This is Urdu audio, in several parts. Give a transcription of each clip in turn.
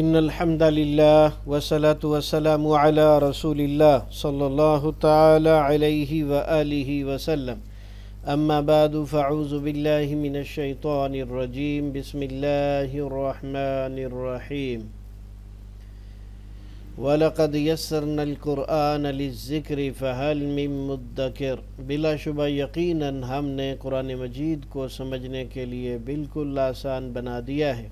ان الحمد للہ والصلاة والسلام علی رسول اللہ صلی اللہ تعالی علیہ وآلہ وسلم اما بعد فاعوذ باللہ من الشیطان الرجیم بسم اللہ الرحمن الرحیم وَلَقَدْ يَسَّرْنَا الْقُرْآنَ لِلذِّكْرِ فَهَلْ مِن مُدَّكِرٍ بلا شبہ یقیناً ہم نے قرآن مجید کو سمجھنے کے لیے بالکل آسان بنا دیا ہے،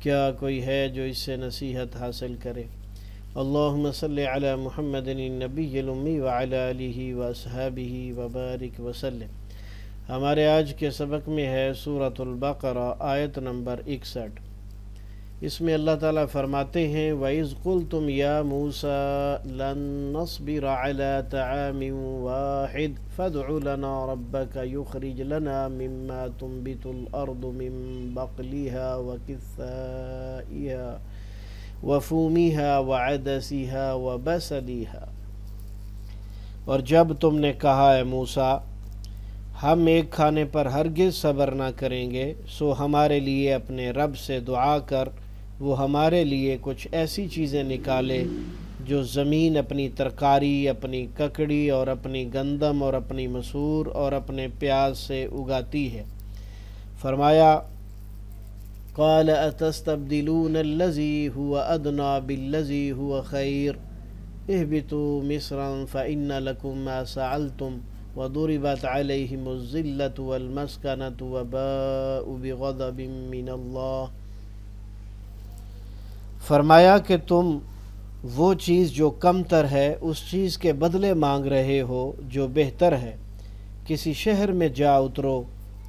کیا کوئی ہے جو اس سے نصیحت حاصل کرے؟ اللہم صلی علی محمد النبی الامی وعلی آلہ واصحابہ وبارک وسلم۔ ہمارے آج کے سبق میں ہے سورۃ البقرہ آیت نمبر 61۔ اس میں اللہ تعالیٰ فرماتے ہیں وَإِذْ قُلْتُمْ يَا مُوسَىٰ لَن نَّصْبِرَ عَلَىٰ طَعَامٍ وَاحِدٍ فَادْعُ لَنَا رَبَّكَ يُخْرِجْ لَنَا مِمَّا تُنبِتُ الْأَرْضُ مِن بَقْلِهَا وَكِثَّائِهَا وَفُومِهَا وَعَدَسِهَا وَبَصَلِهَا۔ اور جب تم نے کہا اے موسیٰ ہم ایک کھانے پر ہرگز صبر نہ کریں گے، سو ہمارے لیے اپنے رب سے دعا کر وہ ہمارے لیے کچھ ایسی چیزیں نکالے جو زمین اپنی ترکاری، اپنی ککڑی اور اپنی گندم اور اپنی مسور اور اپنے پیاز سے اگاتی ہے۔ فرمایا قال اتستبدلون الذی هو ادنی بالذی هو خیر اهبطوا مصرا فإن لكم ما سألتم وضربت علیہم الذلة والمسکنة وباءوا بغضب من اللہ۔ فرمایا کہ تم وہ چیز جو کم تر ہے اس چیز کے بدلے مانگ رہے ہو جو بہتر ہے، کسی شہر میں جا اترو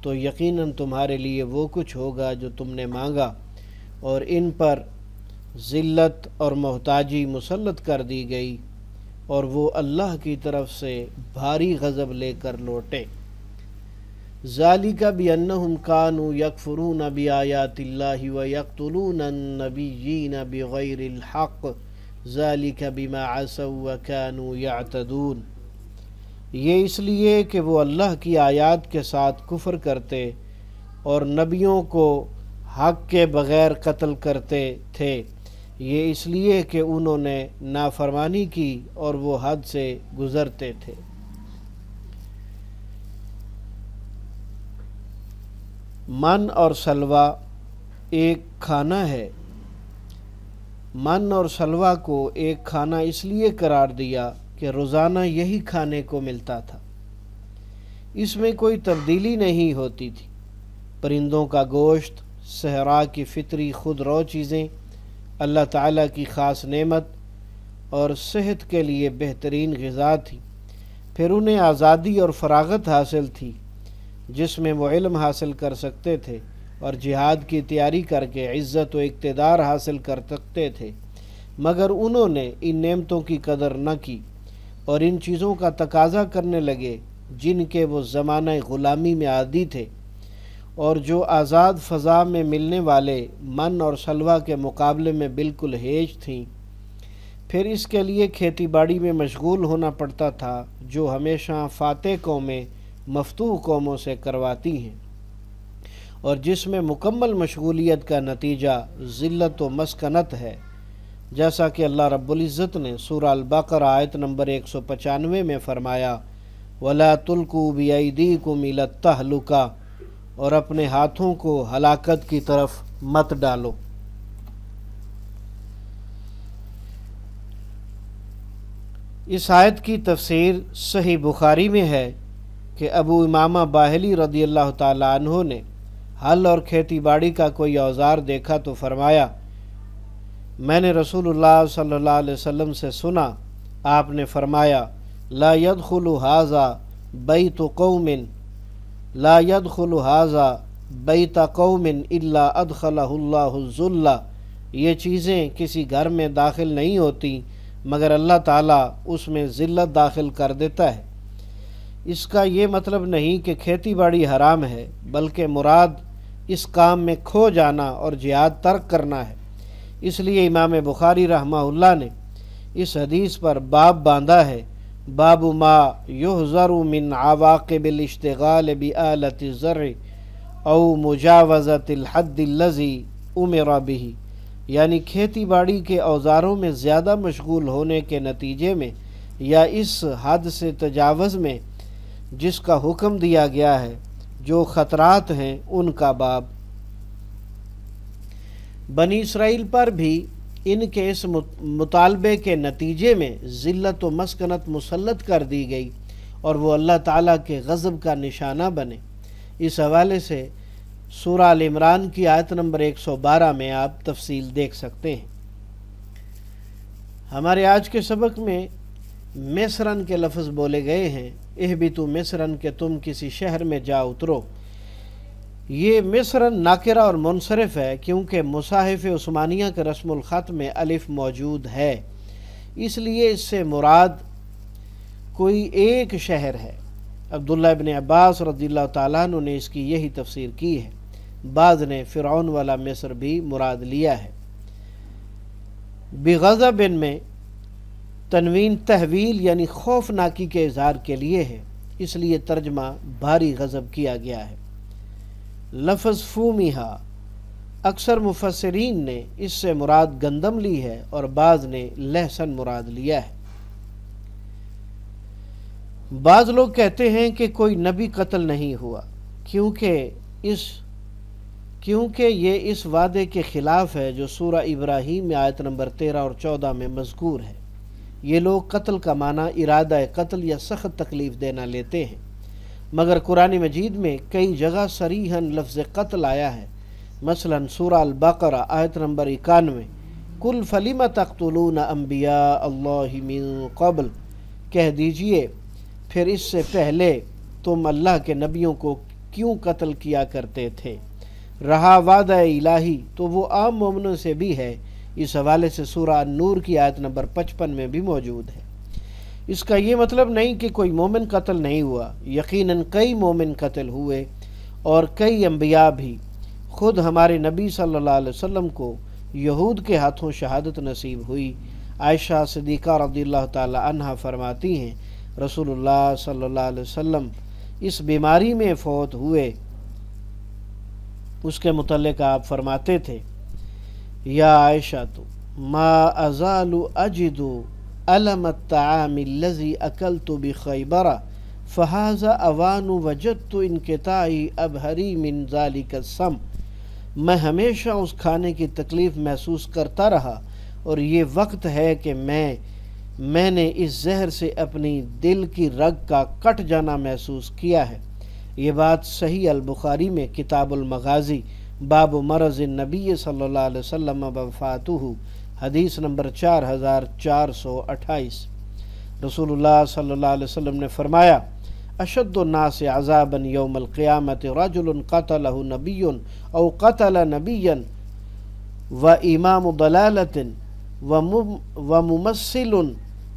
تو یقیناً تمہارے لیے وہ کچھ ہوگا جو تم نے مانگا، اور ان پر ذلت اور محتاجی مسلط کر دی گئی اور وہ اللہ کی طرف سے بھاری غضب لے کر لوٹے۔ ذالک بأنہم کانوا یکفرون بآیات اللہ ویقتلون النبیین بغیر الحق ذالک بما عصوا وکانوا یعتدون۔ یہ اس لیے کہ وہ اللہ کی آیات کے ساتھ کفر کرتے اور نبیوں کو حق کے بغیر قتل کرتے تھے، یہ اس لیے کہ انہوں نے نافرمانی کی اور وہ حد سے گزرتے تھے۔ من اور سلویٰ ایک کھانا ہے۔ من اور سلویٰ کو ایک کھانا اس لیے قرار دیا کہ روزانہ یہی کھانے کو ملتا تھا، اس میں کوئی تبدیلی نہیں ہوتی تھی۔ پرندوں کا گوشت، صحرا کی فطری خود رو چیزیں، اللہ تعالیٰ کی خاص نعمت اور صحت کے لیے بہترین غذا تھی۔ پھر انہیں آزادی اور فراغت حاصل تھی جس میں وہ علم حاصل کر سکتے تھے اور جہاد کی تیاری کر کے عزت و اقتدار حاصل کر سکتے تھے، مگر انہوں نے ان نعمتوں کی قدر نہ کی اور ان چیزوں کا تقاضا کرنے لگے جن کے وہ زمانہ غلامی میں عادی تھے اور جو آزاد فضا میں ملنے والے من اور سلویٰ کے مقابلے میں بالکل ہیج تھیں۔ پھر اس کے لیے کھیتی باڑی میں مشغول ہونا پڑتا تھا جو ہمیشہ فاتح قومیں مفتوح قوموں سے کرواتی ہیں، اور جس میں مکمل مشغولیت کا نتیجہ ذلت و مسکنت ہے، جیسا کہ اللہ رب العزت نے سورہ البقرہ آیت نمبر 195 میں فرمایا وَلَا تُلْقُوا بِأَيْدِيكُمْ إِلَى التَّهْلُكَةِ، اور اپنے ہاتھوں کو ہلاکت کی طرف مت ڈالو۔ اس آیت کی تفسیر صحیح بخاری میں ہے کہ ابو امامہ باہلی رضی اللہ تعالیٰ عنہ نے ہل اور کھیتی باڑی کا کوئی اوزار دیکھا تو فرمایا میں نے رسول اللہ صلی اللہ علیہ وسلم سے سنا، آپ نے فرمایا لا يدخل هذا بیت قوم لا يدخل هذا بیت قوم الا ادخلہ اللہ الذل، یہ چیزیں کسی گھر میں داخل نہیں ہوتی مگر اللہ تعالیٰ اس میں ذلت داخل کر دیتا ہے۔ اس کا یہ مطلب نہیں کہ کھیتی باڑی حرام ہے، بلکہ مراد اس کام میں کھو جانا اور جہاد ترک کرنا ہے۔ اس لیے امام بخاری رحمہ اللہ نے اس حدیث پر باب باندھا ہے، باب ما یحذر من عواقب الاشتغال بآلة الزرع او مجاوزة الحد الذي امر به، یعنی کھیتی باڑی کے اوزاروں میں زیادہ مشغول ہونے کے نتیجے میں یا اس حد سے تجاوز میں جس کا حکم دیا گیا ہے، جو خطرات ہیں ان کا باب۔ بنی اسرائیل پر بھی ان کے اس مطالبے کے نتیجے میں ذلت و مسکنت مسلط کر دی گئی اور وہ اللہ تعالیٰ کے غضب کا نشانہ بنے۔ اس حوالے سے سورہ آل عمران کی آیت نمبر 112 میں آپ تفصیل دیکھ سکتے ہیں۔ ہمارے آج کے سبق میں مصرن کے لفظ بولے گئے ہیں، اہبتوا مصرن، کہ تم کسی شہر میں جا اترو۔ یہ مصرن ناکرہ اور منصرف ہے کیونکہ مصاحف عثمانیہ کے رسم الخط میں الف موجود ہے، اس لیے اس سے مراد کوئی ایک شہر ہے۔ عبداللہ ابن عباس رضی اللہ تعالیٰ عنہ نے اس کی یہی تفسیر کی ہے، بعض نے فرعون والا مصر بھی مراد لیا ہے۔ بغضب میں تنوین تحویل یعنی خوفناکی کے اظہار کے لیے ہے، اس لیے ترجمہ بھاری غضب کیا گیا ہے۔ لفظ فومیہا اکثر مفسرین نے اس سے مراد گندم لی ہے اور بعض نے لہسن مراد لیا ہے۔ بعض لوگ کہتے ہیں کہ کوئی نبی قتل نہیں ہوا کیونکہ یہ اس وعدے کے خلاف ہے جو سورہ ابراہیم میں آیت نمبر 13 اور 14 میں مذکور ہے۔ یہ لوگ قتل کا معنی ارادہ قتل یا سخت تکلیف دینا لیتے ہیں، مگر قرآن مجید میں کئی جگہ صریحاً لفظ قتل آیا ہے۔ مثلا سورہ البقرہ آیت نمبر 91، قل فلم تقتلون انبیاء اللہ من قبل، کہہ دیجئے پھر اس سے پہلے تم اللہ کے نبیوں کو کیوں قتل کیا کرتے تھے۔ رہا وعدہ الہی تو وہ عام مومنوں سے بھی ہے، اس حوالے سے سورہ النور کی آیت نمبر 55 میں بھی موجود ہے۔ اس کا یہ مطلب نہیں کہ کوئی مومن قتل نہیں ہوا، یقیناً کئی مومن قتل ہوئے اور کئی انبیاء بھی۔ خود ہمارے نبی صلی اللہ علیہ وسلم کو یہود کے ہاتھوں شہادت نصیب ہوئی۔ عائشہ صدیقہ رضی اللہ تعالی عنہا فرماتی ہیں رسول اللہ صلی اللہ علیہ وسلم اس بیماری میں فوت ہوئے، اس کے متعلق آپ فرماتے تھے، یا عائشہ تو ما ازال اجد علم الطعام الذي اکلت بخیبر فهذا اوان وجدت انقطاعی ابہری من ذلك السم۔ میں ہمیشہ اس کھانے کی تکلیف محسوس کرتا رہا اور یہ وقت ہے کہ میں نے اس زہر سے اپنی دل کی رگ کا کٹ جانا محسوس کیا ہے۔ یہ بات صحیح البخاری میں کتاب المغازی باب مرض النبی صلی اللہ علیہ وسلم وفاتہ حدیث نمبر 4428۔ رسول اللہ صلی اللہ علیہ وسلم نے فرمایا، اشد الناس عذابا یوم القیامت رجل قتلہ نبی او قتل نبیا و امام ضلالت و ممثل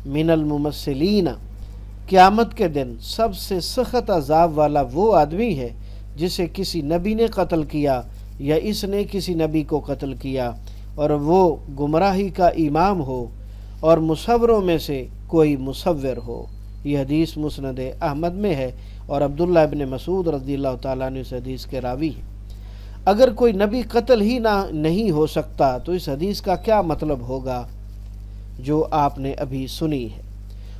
من الممثلین۔ قیامت کے دن سب سے سخت عذاب والا وہ آدمی ہے جسے کسی نبی نے قتل کیا یا اس نے کسی نبی کو قتل کیا اور وہ گمراہی کا امام ہو اور مصوروں میں سے کوئی مصور ہو۔ یہ حدیث مسند احمد میں ہے اور عبداللہ ابن مسعود رضی اللہ تعالیٰ عنہ اس حدیث کے راوی ہیں۔ اگر کوئی نبی قتل ہی نہیں ہو سکتا تو اس حدیث کا کیا مطلب ہوگا جو آپ نے ابھی سنی ہے؟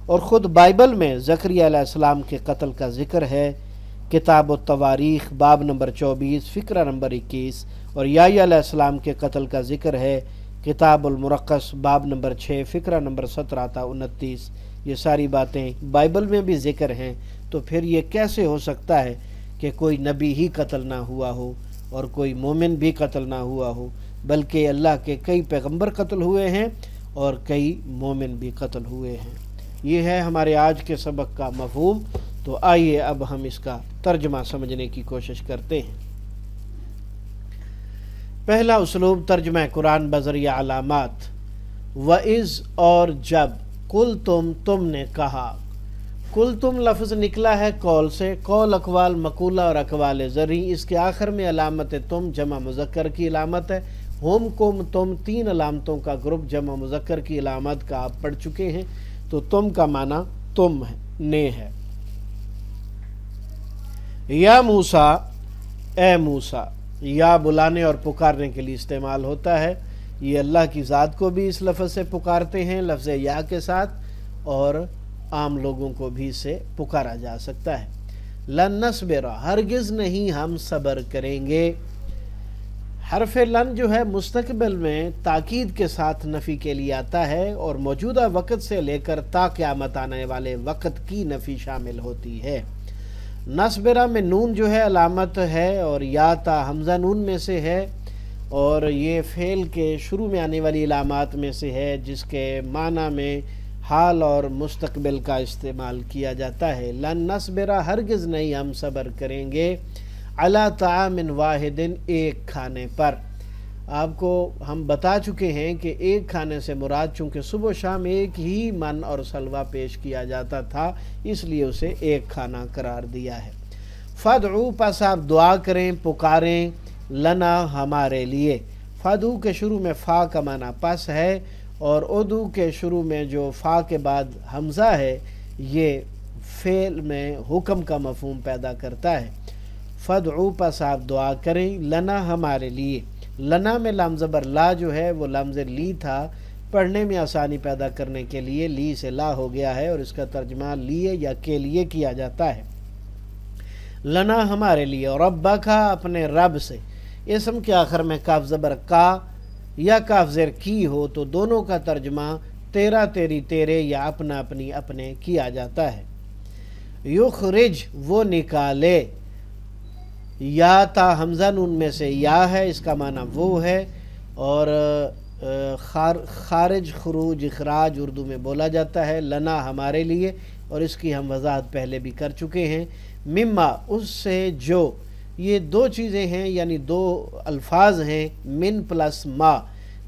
اور خود بائبل میں زکریا علیہ السلام کے قتل کا ذکر ہے، کتاب التواریخ باب نمبر 24 فقرہ نمبر 21، اور یحییٰ علیہ السلام کے قتل کا ذکر ہے، کتاب المرقس باب نمبر 6 فقرہ نمبر 17 تا 29۔ یہ ساری باتیں بائبل میں بھی ذکر ہیں، تو پھر یہ کیسے ہو سکتا ہے کہ کوئی نبی ہی قتل نہ ہوا ہو اور کوئی مومن بھی قتل نہ ہوا ہو، بلکہ اللہ کے کئی پیغمبر قتل ہوئے ہیں اور کئی مومن بھی قتل ہوئے ہیں۔ یہ ہے ہمارے آج کے سبق کا مفہوم، تو آئیے اب ہم اس کا ترجمہ سمجھنے کی کوشش کرتے ہیں۔ پہلا اسلوب ترجمہ قرآن بذریعہ علامات۔ وَإِذْ اور جب، قُلْ تم نے کہا۔ قُلْ تم لفظ نکلا ہے قول سے، قول اقوال مقولہ اور اقوال زرعی، اس کے آخر میں علامت تم جمع مذکر کی علامت ہے۔ ہم کم تم، تین علامتوں کا گروپ جمع مذکر کی علامت کا آپ پڑھ چکے ہیں، تو تم کا معنی تم نے ہے۔ یا موسیٰ، اے موسیٰ، یا بلانے اور پکارنے کے لیے استعمال ہوتا ہے، یہ اللہ کی ذات کو بھی اس لفظ سے پکارتے ہیں لفظ یا کے ساتھ، اور عام لوگوں کو بھی اسے پکارا جا سکتا ہے۔ لن نصبر، ہرگز نہیں ہم صبر کریں گے۔ حرف لن جو ہے مستقبل میں تاکید کے ساتھ نفی کے لیے آتا ہے، اور موجودہ وقت سے لے کر تا قیامت آنے والے وقت کی نفی شامل ہوتی ہے۔ نصبرہ میں نون جو ہے علامت ہے، اور یا تا حمزہ نون میں سے ہے، اور یہ فعل کے شروع میں آنے والی علامات میں سے ہے، جس کے معنی میں حال اور مستقبل کا استعمال کیا جاتا ہے۔ لن نصبرہ، ہرگز نہیں ہم صبر کریں گے، علی طعام واحد، ایک کھانے پر۔ آپ کو ہم بتا چکے ہیں کہ ایک کھانے سے مراد چونکہ صبح و شام ایک ہی من اور سلوہ پیش کیا جاتا تھا، اس لیے اسے ایک کھانا قرار دیا ہے۔ فدعو، پس آپ دعا کریں، پکاریں، لنا، ہمارے لیے۔ فدعو کے شروع میں فا کا معنی پس ہے، اور ادعو کے شروع میں جو فا کے بعد حمزہ ہے یہ فعل میں حکم کا مفہوم پیدا کرتا ہے۔ فدعو، پس آپ دعا کریں، لنا، ہمارے لیے۔ لنا میں لام زبر لا جو ہے وہ لمز لی تھا، پڑھنے میں آسانی پیدا کرنے کے لیے لی سے لا ہو گیا ہے، اور اس کا ترجمہ لیے یا کے لیے کیا جاتا ہے۔ لنا، ہمارے لیے، اور ربکا، اپنے رب سے۔ اسم کے آخر میں کاف زبر کا یا کاف زیر کی ہو تو دونوں کا ترجمہ تیرا، تیری، تیرے یا اپنا، اپنی، اپنے کیا جاتا ہے۔ یخرج، وہ نکالے، یا تا حمزہ نون میں سے یا ہے، اس کا معنی وہ ہے، اور خارج، خروج، اخراج اردو میں بولا جاتا ہے۔ لنا، ہمارے لیے، اور اس کی ہم وضاحت پہلے بھی کر چکے ہیں۔ مما، اس سے جو، یہ دو چیزیں ہیں، یعنی دو الفاظ ہیں، من پلس ما۔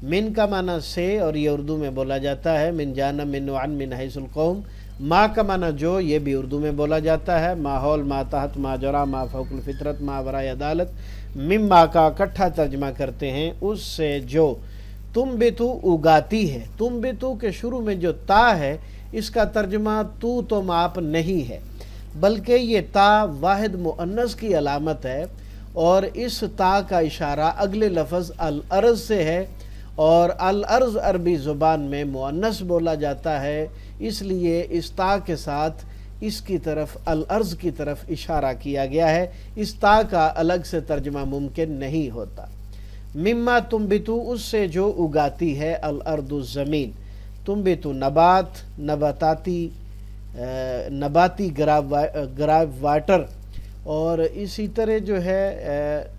من کا معنی سے، اور یہ اردو میں بولا جاتا ہے، من جانا، من وعن، من حیث القوم۔ ما کا معنی جو، یہ بھی اردو میں بولا جاتا ہے، ماحول، ما تحت، ما جرا، ما فوق الفطرت، ما ورائے عدالت۔ مما کا اکٹھا ترجمہ کرتے ہیں اس سے جو، تم بتو، اگاتی ہے۔ تم بتو کے شروع میں جو تا ہے، اس کا ترجمہ تو، تم، آپ نہیں ہے، بلکہ یہ تا واحد مؤنث کی علامت ہے، اور اس تا کا اشارہ اگلے لفظ الارض سے ہے، اور الارض عربی زبان میں مؤنث بولا جاتا ہے، اس لیے اس تا کے ساتھ اس کی طرف، الارض کی طرف اشارہ کیا گیا ہے۔ اس تا کا الگ سے ترجمہ ممکن نہیں ہوتا۔ مما تنبتو، اس سے جو اگاتی ہے، الارض، زمین۔ تنبتو نبات، نباتی گراؤنڈ واٹر، اور اسی طرح جو ہے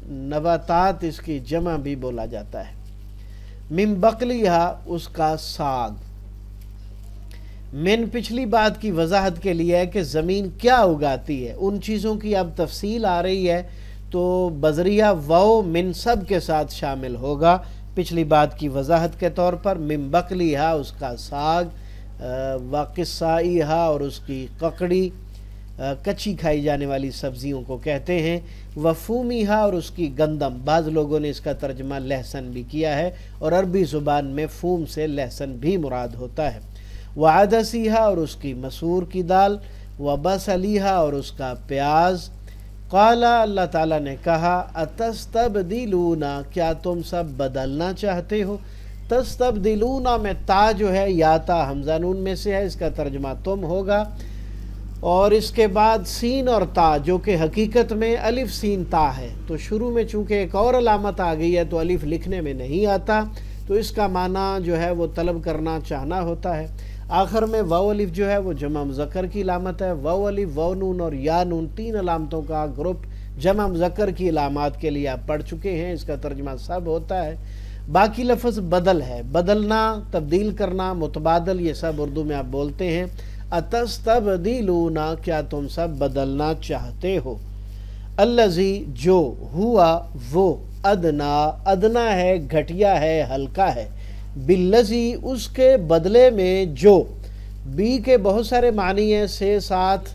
نباتات، اس کی جمع بھی بولا جاتا ہے۔ من بقلیہا، اس کا ساگ۔ من پچھلی بات کی وضاحت کے لیے ہے کہ زمین کیا اگاتی ہے، ان چیزوں کی اب تفصیل آ رہی ہے، تو بذریعہ واو من سب کے ساتھ شامل ہوگا پچھلی بات کی وضاحت کے طور پر۔ من بقلیہا، اس کا ساگ، وقصائیہا، اور اس کی ککڑی، کچی کھائی جانے والی سبزیوں کو کہتے ہیں۔ وفومیہا، اور اس کی گندم، بعض لوگوں نے اس کا ترجمہ لہسن بھی کیا ہے، اور عربی زبان میں فوم سے لہسن بھی مراد ہوتا ہے۔ وعدسیہا، اور اس کی مسور کی دال۔ وبصلیہا، اور اس کا پیاز۔ قال، اللہ تعالیٰ نے کہا، اتستبدلون، کیا تم سب بدلنا چاہتے ہو۔ تستبدلون میں تا جو ہے یا تا حمزہ نون میں سے ہے، اس کا ترجمہ تم ہوگا، اور اس کے بعد سین اور تا جو کہ حقیقت میں الف سین تا ہے، تو شروع میں چونکہ ایک اور علامت آ گئی ہے تو الف لکھنے میں نہیں آتا، تو اس کا معنی جو ہے وہ طلب کرنا، چاہنا ہوتا ہے۔ آخر میں واو الف جو ہے وہ جمع مذکر کی علامت ہے۔ واو الف، واو نون اور یا نون، تین علامتوں کا گروپ جمع مذکر کی علامات کے لیے آپ پڑھ چکے ہیں، اس کا ترجمہ سب ہوتا ہے۔ باقی لفظ بدل ہے، بدلنا، تبدیل کرنا، متبادل، یہ سب اردو میں آپ بولتے ہیں۔ اتستبدلون، کیا تم سب بدلنا چاہتے ہو۔ الذی، جو، ہوا، وہ، ادنا، ادنا ہے، گھٹیا ہے، ہلکا ہے، بالذی، اس کے بدلے میں جو۔ بی کے بہت سارے معنی ہیں، سے، ساتھ،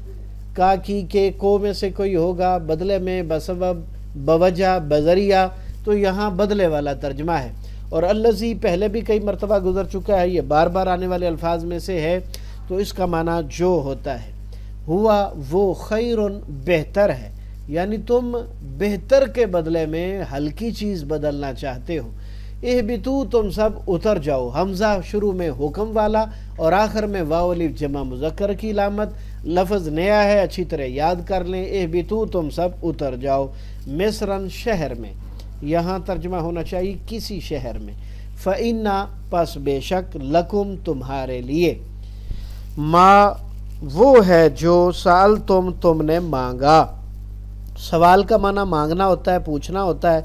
کا، کی، کے، کو میں سے کوئی ہوگا، بدلے میں، بسبب، بوجہ، بذریعہ، تو یہاں بدلے والا ترجمہ ہے۔ اور الذی پہلے بھی کئی مرتبہ گزر چکا ہے، یہ بار بار آنے والے الفاظ میں سے ہے، تو اس کا معنی جو ہوتا ہے۔ ہوا، وہ، خیر، بہتر ہے، یعنی تم بہتر کے بدلے میں ہلکی چیز بدلنا چاہتے ہو۔ اہبتو تم سب اتر جاؤ، حمزہ شروع میں حکم والا اور آخر میں واو الف جمع مذکر کی علامت، لفظ نیا ہے اچھی طرح یاد کر لیں، اہبتو تم سب اتر جاؤ، مصرن شہر میں، یہاں ترجمہ ہونا چاہیے کسی شہر میں، فإنا پس بے شک، لکم تمہارے لیے، ما وہ ہے جو سال تم نے مانگا، سوال کا معنی مانگنا ہوتا ہے، پوچھنا ہوتا ہے،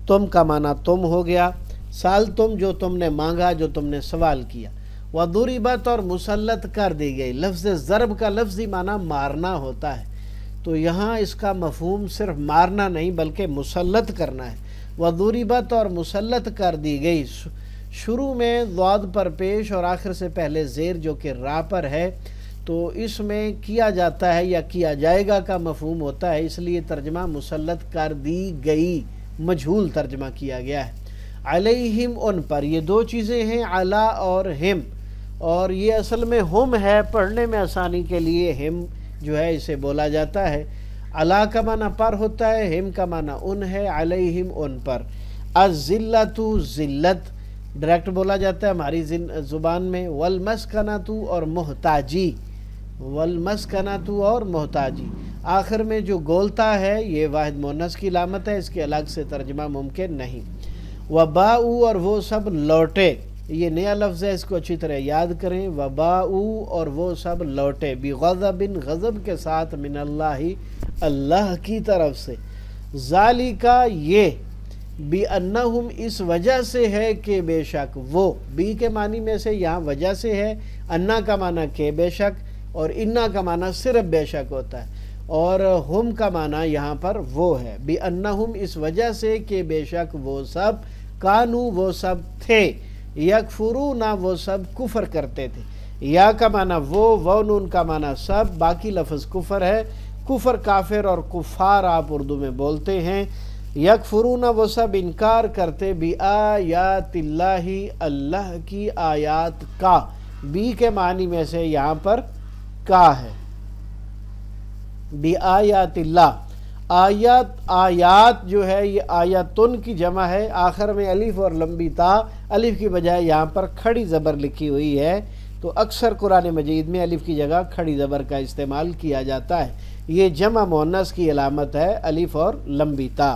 تم کا معنی تم ہو گیا، سال تم جو تم نے مانگا، جو تم نے سوال کیا، وَضُرِبَتْ اور مسلط کر دی گئی، لفظ ضرب کا لفظی معنی مارنا ہوتا ہے، تو یہاں اس کا مفہوم صرف مارنا نہیں بلکہ مسلط کرنا ہے، وَضُرِبَتْ اور مسلط کر دی گئی، شروع میں ضاد پر پیش اور آخر سے پہلے زیر جو کہ را پر ہے، تو اس میں کیا جاتا ہے یا کیا جائے گا کا مفہوم ہوتا ہے، اس لیے ترجمہ مسلط کر دی گئی، مجہول ترجمہ کیا گیا ہے، علیہم ان پر، یہ دو چیزیں ہیں علا اور ہم، اور یہ اصل میں ہم ہے، پڑھنے میں آسانی کے لیے ہم جو ہے اسے بولا جاتا ہے، علا کا معنی پر ہوتا ہے، ہم کا معنی ان ہے، علیہم ان پر، الذلۃ ذلت ڈائریکٹ بولا جاتا ہے ہماری زبان میں، والمسکنۃ اور محتاجی، والمسکنۃ اور محتاجی، آخر میں جو گولتا ہے یہ واحد مؤنث کی علامت ہے، اس کے الگ سے ترجمہ ممکن نہیں، وباؤ اور وہ سب لوٹے، یہ نیا لفظ ہے، اس کو اچھی طرح یاد کریں، وباؤ اور وہ سب لوٹے، بغضب غضب کے ساتھ، من اللہ اللہ کی طرف سے، ذالک یہ، بِأَنَّهُمْ اس وجہ سے ہے کہ بے شک وہ، بی کے معنی میں سے یہاں وجہ سے ہے، انا کا معنی کہ بے شک، اور انا کا معنی صرف بے شک ہوتا ہے، اور ہم کا معنی یہاں پر وہ ہے، بِأَنَّهُمْ اس وجہ سے کہ بے شک وہ سب، کانو وہ سب تھے، یکفرون وہ سب کفر کرتے تھے، یا کا معنی وہ نون کا معنی سب، باقی لفظ کفر ہے، کفر کافر اور کفار آپ اردو میں بولتے ہیں، یکفرون وہ سب انکار کرتے، بآیات اللہ اللہ کی آیات کا، بی کے معنی میں سے یہاں پر کا ہے، بآیات اللہ، آیات جو ہے یہ آیاتن کی جمع ہے، آخر میں الف اور لمبی تا، الف کی بجائے یہاں پر کھڑی زبر لکھی ہوئی ہے، تو اکثر قرآن مجید میں الف کی جگہ کھڑی زبر کا استعمال کیا جاتا ہے، یہ جمع مؤنث کی علامت ہے الف اور لمبی تا،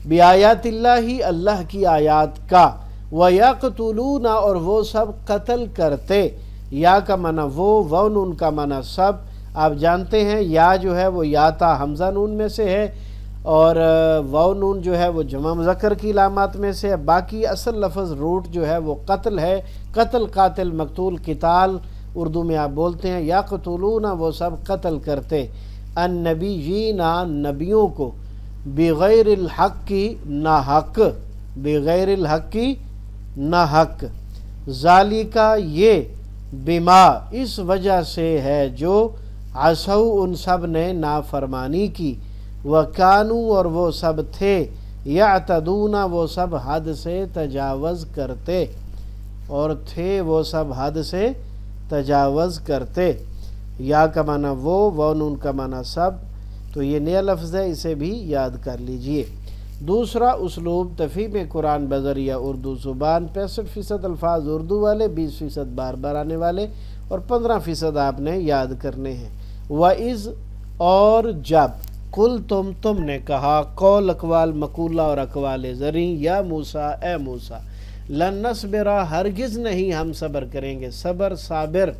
بآیات اللہ اللہ کی آیات کا، وَيَقْتُلُونَ اور وہ سب قتل کرتے، یا کا معنی وہ نون کا معنی سب، آپ جانتے ہیں یا جو ہے وہ یا تا حمزہ نون میں سے ہے، اور واو نون جو ہے وہ جمع مذکر کی علامات میں سے ہے، باقی اصل لفظ روٹ جو ہے وہ قتل ہے، قتل قاتل مقتول قتال اردو میں آپ بولتے ہیں، یقتلون وہ سب قتل کرتے، النبیین نبیوں کو، بغیر الحق کی ناحق، بغیر الحق کی ناحق، ذالکا یہ، بما اس وجہ سے ہے جو، عصوا ان سب نے نافرمانی کی، وکانوا اور وہ سب تھے، یعتدون وہ سب حد سے تجاوز کرتے، اور تھے وہ سب حد سے تجاوز کرتے، یا کا معنی وہ نون کا معنی سب، تو یہ نیا لفظ ہے، اسے بھی یاد کر لیجئے۔ دوسرا اسلوب تفہیم قرآن بذریعہ اردو زبان، 65% الفاظ اردو والے، 20% بار بار آنے والے، اور 15% آپ نے یاد کرنے ہیں، وَإِذْ اور جب، قل تم نے کہا، قول اقوال مقولہ اور اقوال زریں، یا موسیٰ اے موسیٰ، لن نصبر ہرگز نہیں ہم صبر کریں گے، صبر صابر،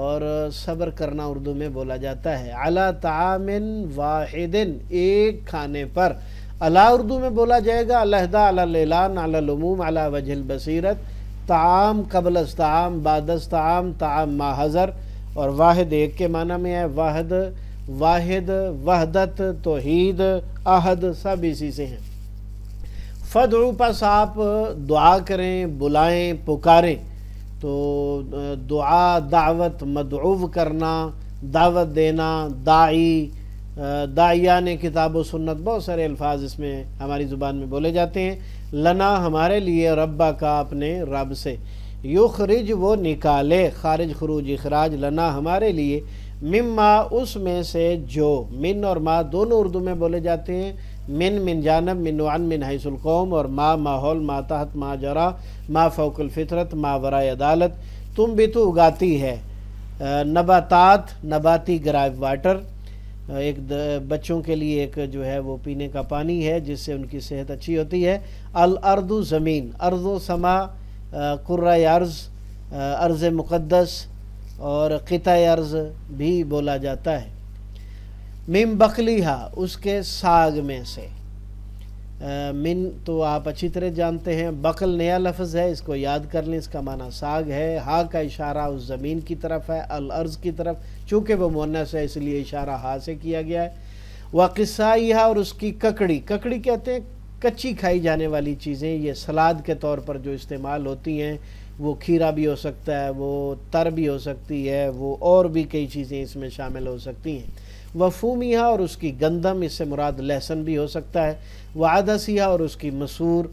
اور صبر کرنا اردو میں بولا جاتا ہے، علی طعام واحد ایک کھانے پر، علی اردو میں بولا جائے گا علیحدہ، علی الاعلان، علی العموم، علی وجہ البصیرت، طعام قبل از طعام، بعد از طعام، طعام ما حضر، اور واحد ایک کے معنی میں ہے، واحد وحدت توحید احد سب اسی سے ہیں، فدعو پس آپ دعا کریں، بلائیں، پکاریں، تو دعا دعوت، مدعو کرنا، دعوت دینا، داعیان کتاب و سنت، بہت سارے الفاظ اس میں ہماری زبان میں بولے جاتے ہیں، لنا ہمارے لیے، ربا کا اپنے رب سے، یخرج وہ نکالے، خارج خروج اخراج، لنا ہمارے لیے، مما اس میں سے جو، من اور ما دونوں اردو میں بولے جاتے ہیں، من جانب، من وعن، من حیث القوم، اور ما ماحول، ما تحت، ما جرا، ما فوق الفطرت، ما ورائے عدالت. تم بھی تو اگاتی ہے نباتات، نباتی گراؤنڈ واٹر، ایک بچوں کے لیے ایک جو ہے وہ پینے کا پانی ہے جس سے ان کی صحت اچھی ہوتی ہے. الارض زمین، ارض و سما، قرۂ ارض، ارض مقدس اور قطع ارض بھی بولا جاتا ہے. من بقلیہا، اس کے ساگ میں سے. من تو آپ اچھی طرح جانتے ہیں، بقل نیا لفظ ہے، اس کو یاد کر لیں، اس کا معنی ساگ ہے. ہا کا اشارہ اس زمین کی طرف ہے، الارض کی طرف، چونکہ وہ مؤنث ہے اس لیے اشارہ ہا سے کیا گیا ہے. وقصائیہا، اور اس کی ککڑی. ککڑی کہتے ہیں کچی کھائی جانے والی چیزیں، یہ سلاد کے طور پر جو استعمال ہوتی ہیں، وہ کھیرا بھی ہو سکتا ہے، وہ تر بھی ہو سکتی ہے، وہ اور بھی کئی چیزیں اس میں شامل ہو سکتی ہیں. وفومیہا، اور اس کی گندم، اس سے مراد لہسن بھی ہو سکتا ہے. وعدسیہا، اور اس کی مسور.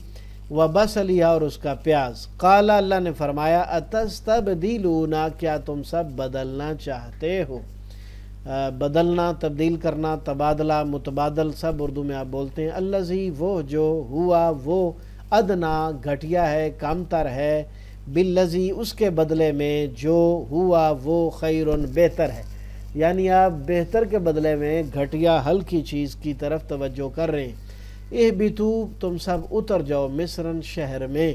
وبصلیہا، اور اس کا پیاز. قال، اللہ نے فرمایا، اتستبدلون، کیا تم سب بدلنا چاہتے ہو. بدلنا، تبدیل کرنا، تبادلہ، متبادل، سب اردو میں آپ بولتے ہیں. الذی، وہ جو، ہوا وہ، ادنا، گھٹیا ہے، کم تر ہے، بالذی، اس کے بدلے میں جو، ہوا وہ، خیرن، بہتر ہے. یعنی آپ بہتر کے بدلے میں گھٹیا ہلکی چیز کی طرف توجہ کر رہے ہیں. اہبتو، تم سب اتر جاؤ، مصرن، شہر میں.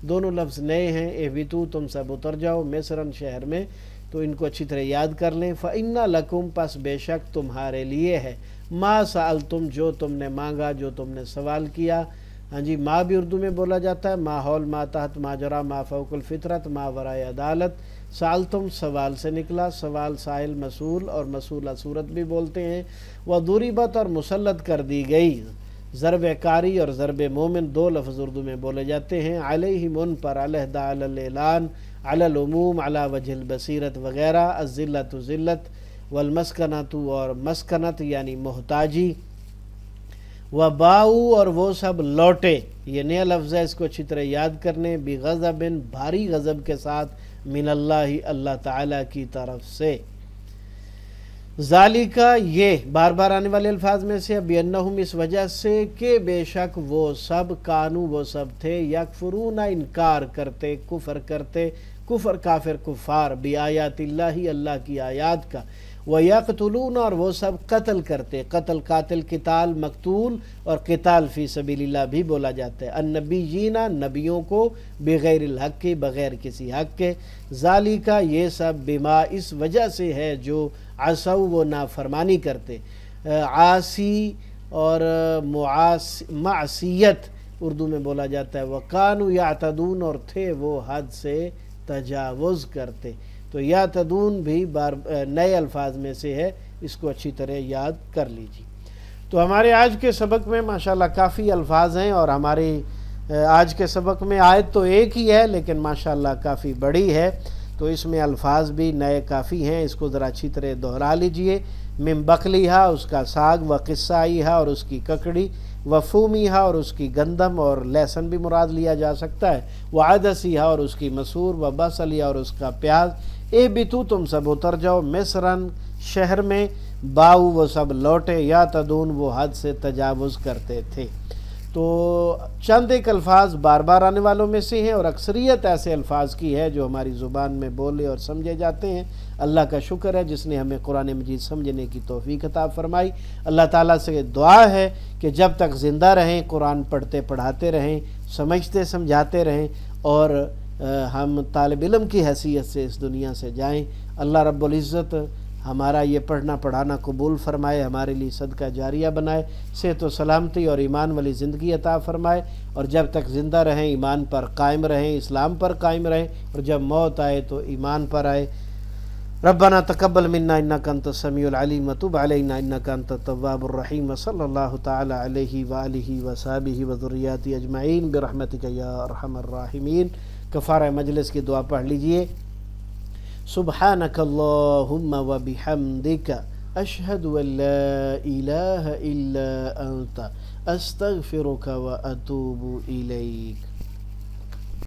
دونوں لفظ نئے ہیں. اہبتو، تم سب اتر جاؤ، مصرن، شہر میں. تو ان کو اچھی طرح یاد کر لیں. فَإِنَّ لَكُمْ، پس بے شک تمہارے لیے ہے، ما سألتم، جو تم نے مانگا، جو تم نے سوال کیا. ہاں جی، ما بھی اردو میں بولا جاتا ہے، ماحول، ما تحت، ما جرا، ما فوق الفطرت، ما ورائے عدالت. سألتم سوال سے نکلا، سوال سائل مسئول اور مسئولہ صورت بھی بولتے ہیں. وضربت، اور مسلط کر دی گئی. ضرب کاری اور ضرب مومن دو لفظ اردو میں بولے جاتے ہیں. علیہم، ان پر، علیحدہ، علی الاعلان، علی العموم، علی وجہ البصیرت وغیرہ. الذلت، ذلت. والمسکنت، اور مسکنت یعنی محتاجی. وباؤ، اور وہ سب لوٹے. یہ نیا لفظ ہے، اس کو اچھی طرح یاد کرنے. بغضب، بھاری غضب کے ساتھ، من اللہ، اللہ تعالیٰ کی طرف سے. ذالکہ، یہ بار بار آنے والے الفاظ میں سے. بِأَنَّهُمْ، اس وجہ سے کہ بے شک وہ سب، کانو، وہ سب تھے، یکفرون، انکار کرتے، کفر کرتے، کفر کافر کفار، بِآیات اللہ، اللہ کی آیات کا. وَيَقْتُلُونَ، اور وہ سب قتل کرتے. قتل، قاتل، قتال، مقتول، اور قتال فی سبیل اللہ بھی بولا جاتا ہے. النبیین، نبیوں کو، بغیر الحق کے، بغیر کسی حق کے. ذالکہ، یہ سب، بما، اس وجہ سے ہے جو، عصوا، وہ نافرمانی کرتے. عاصی اور معصیت اردو میں بولا جاتا ہے. وَقَانُوا يَعْتَدُونَ، اور تھے وہ حد سے تجاوز کرتے. تو یعتدون بھی نئے الفاظ میں سے ہے، اس کو اچھی طرح یاد کر لیجیے. تو ہمارے آج کے سبق میں ماشاءاللہ کافی الفاظ ہیں، اور ہماری آج کے سبق میں آیت تو ایک ہی ہے لیکن ماشاءاللہ کافی بڑی ہے، تو اس میں الفاظ بھی نئے کافی ہیں. اس کو ذرا اچھی طرح دہرا لیجئے. من بقلیہا، اس کا ساگ. وقصائیہا، اور اس کی ککڑی. وفومیہا، اور اس کی گندم اور لہسن بھی مراد لیا جا سکتا ہے. وعدسیہا، اور اس کی مسور. وبصلیہا، اور اس کا پیاز. اہبتو، تم سب اتر جاؤ، مصرن، شہر میں. باؤ، وہ سب لوٹے. یا تدون، وہ حد سے تجاوز کرتے تھے. تو چند ایک الفاظ بار بار آنے والوں میں سے ہیں، اور اکثریت ایسے الفاظ کی ہے جو ہماری زبان میں بولے اور سمجھے جاتے ہیں. اللہ کا شکر ہے جس نے ہمیں قرآن مجید سمجھنے کی توفیق عطا فرمائی. اللہ تعالیٰ سے دعا ہے کہ جب تک زندہ رہیں قرآن پڑھتے پڑھاتے رہیں، سمجھتے سمجھاتے رہیں، اور ہم طالب علم کی حیثیت سے اس دنیا سے جائیں. اللہ رب العزت ہمارا یہ پڑھنا پڑھانا قبول فرمائے، ہمارے لیے صدقہ جاریہ بنائے، صحت و سلامتی اور ایمان والی زندگی عطا فرمائے. اور جب تک زندہ رہیں ایمان پر قائم رہیں، اسلام پر قائم رہیں، اور جب موت آئے تو ایمان پر آئے. ربنا تقبل منا انک انت السمیع العلیم وتب علینا انک انت التواب الرحیم. وصلی اللہ تعالی علیہ وآلہ وصحبہ وذریاتہ اجمعین برحمتک یا ارحم الراحمین. کفارہ مجلس کی دعا پڑھ لیجئے. سبحانک اللہم وبحمدک اشہد ان لا الہ الا انت استغفرک واتوب الیک.